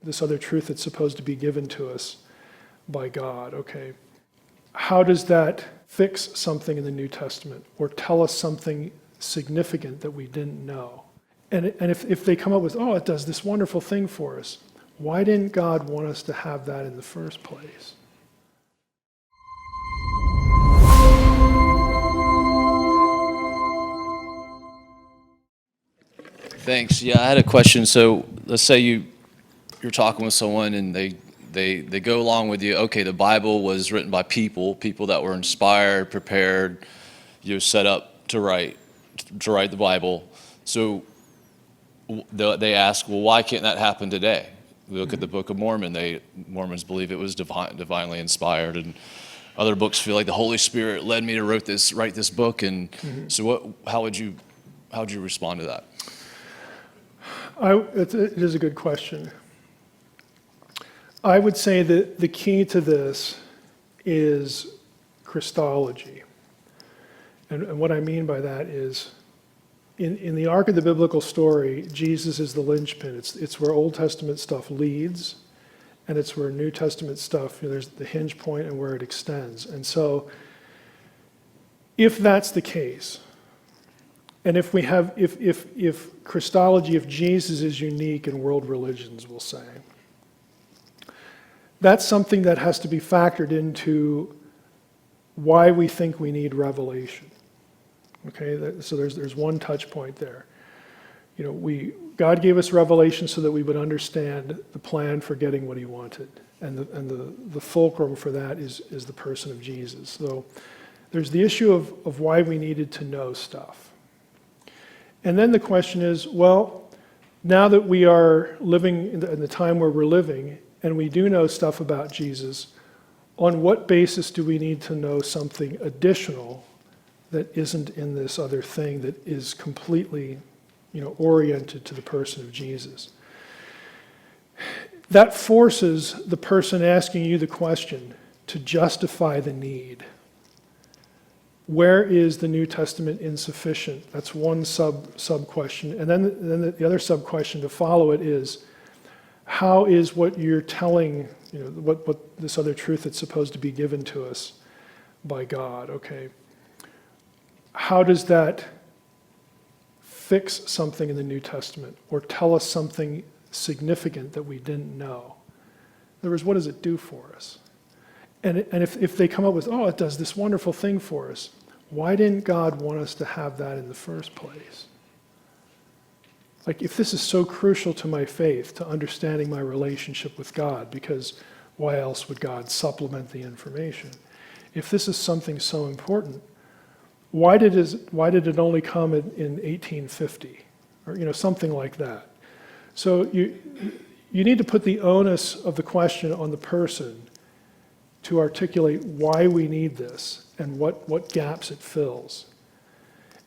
this other truth that's supposed to be given to us by God. Okay, how does that fix something in the New Testament or tell us something significant that we didn't know? And if they come up with, oh, it does this wonderful thing for us, why didn't God want us to have that in the first place? Thanks. Yeah, I had a question. So let's say you're talking with someone and they go along with you. Okay, the Bible was written by people that were inspired, prepared, set up to write the Bible. So they ask, well, why can't that happen today? We look at the Book of Mormon. Mormons believe it was divinely inspired, and other books feel like the Holy Spirit led me to write this book. And so, how would you respond to that? It is a good question. I would say that the key to this is Christology. And what I mean by that is, in the arc of the biblical story, Jesus is the linchpin. It's where Old Testament stuff leads, and it's where New Testament stuff, there's the hinge point and where it extends. And so, if that's the case, and if Christology, if Jesus is unique in world religions, we'll say, that's something that has to be factored into why we think we need revelation. Okay, so there's one touch point there. God gave us revelation so that we would understand the plan for getting what He wanted, and the fulcrum for that is the person of Jesus. So there's the issue of why we needed to know stuff. And then the question is, well, now that we are living in the time where we're living, and we do know stuff about Jesus, on what basis do we need to know something additional that isn't in this other thing that is completely, oriented to the person of Jesus? That forces the person asking you the question to justify the need. Where is the New Testament insufficient? That's one sub question. And then the other sub question to follow it is, how is what you're telling, what this other truth that's supposed to be given to us by God? Okay, how does that fix something in the New Testament or tell us something significant that we didn't know? In other words, what does it do for us? And if they come up with, oh, it does this wonderful thing for us, why didn't God want us to have that in the first place? Like, if this is so crucial to my faith, to understanding my relationship with God, because why else would God supplement the information? If this is something so important, why did it only come in 1850? Or something like that. So you need to put the onus of the question on the person to articulate why we need this and what gaps it fills.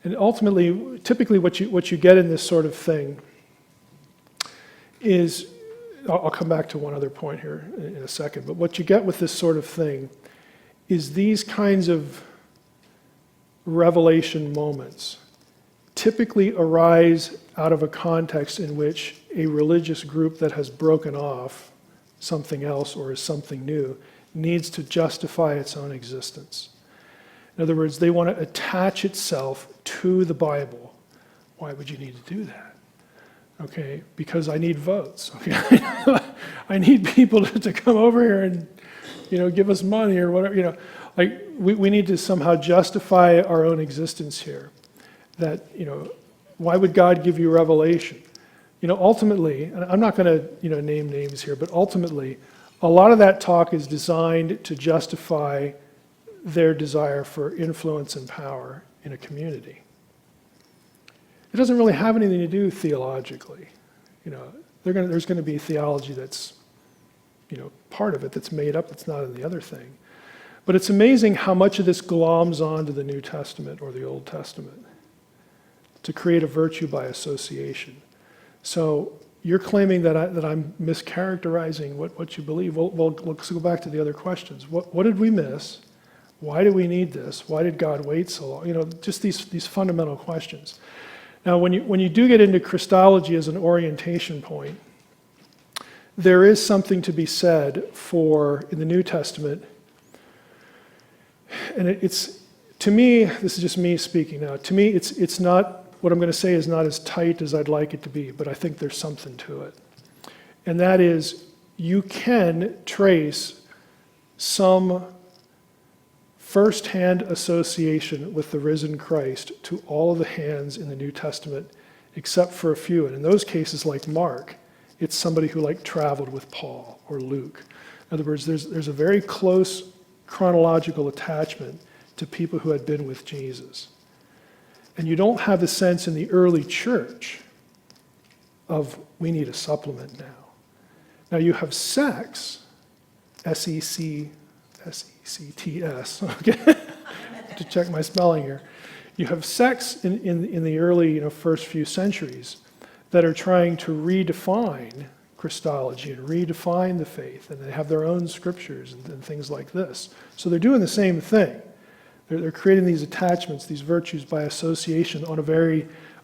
And ultimately, typically what you get in this sort of thing is, I'll come back to one other point here in a second, but what you get with this sort of thing is these kinds of revelation moments typically arise out of a context in which a religious group that has broken off something else or is something new needs to justify its own existence. In other words, they want to attach itself to the Bible. Why would you need to do that? Okay, because I need votes. Okay, I need people to come over here and give us money or whatever. Like we need to somehow justify our own existence here. That why would God give you revelation? Ultimately, and I'm not going to name names here, but ultimately, a lot of that talk is designed to justify their desire for influence and power in a community. It doesn't really have anything to do theologically. There's going to be theology that's, part of it that's made up, that's not in the other thing. But it's amazing how much of this gloms onto the New Testament or the Old Testament to create a virtue by association. So you're claiming that I'm mischaracterizing what you believe. Well, let's go back to the other questions. What did we miss? Why do we need this? Why did God wait so long? Just these fundamental questions. Now, when you do get into Christology as an orientation point, there is something to be said for, in the New Testament, and it's, to me, this is just me speaking now, to me it's not, what I'm going to say is not as tight as I'd like it to be, but I think there's something to it. And that is, you can trace some first-hand association with the risen Christ to all of the hands in the New Testament, except for a few. And in those cases, like Mark, it's somebody who like traveled with Paul or Luke. In other words, there's a very close chronological attachment to people who had been with Jesus. And you don't have the sense in the early church of, we need a supplement now. Now you have sex, S-E-C-T-S, okay? To check my spelling here. You have sects in the early, first few centuries that are trying to redefine Christology and redefine the faith, and they have their own scriptures and things like this. So they're doing the same thing. They're creating these attachments, these virtues by association on a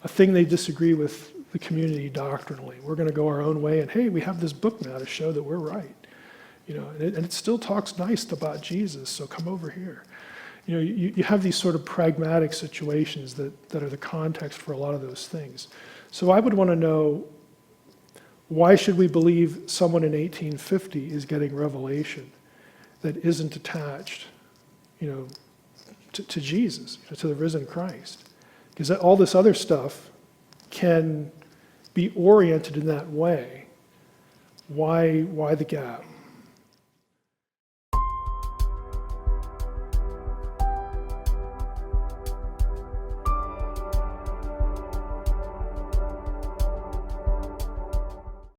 thing they disagree with the community doctrinally. We're going to go our own way, and hey, we have this book now to show that we're right. And it still talks nice about Jesus, so come over here. You have these sort of pragmatic situations that are the context for a lot of those things. So I would want to know, why should we believe someone in 1850 is getting revelation that isn't attached, to Jesus, to the risen Christ? Because all this other stuff can be oriented in that way. Why the gap?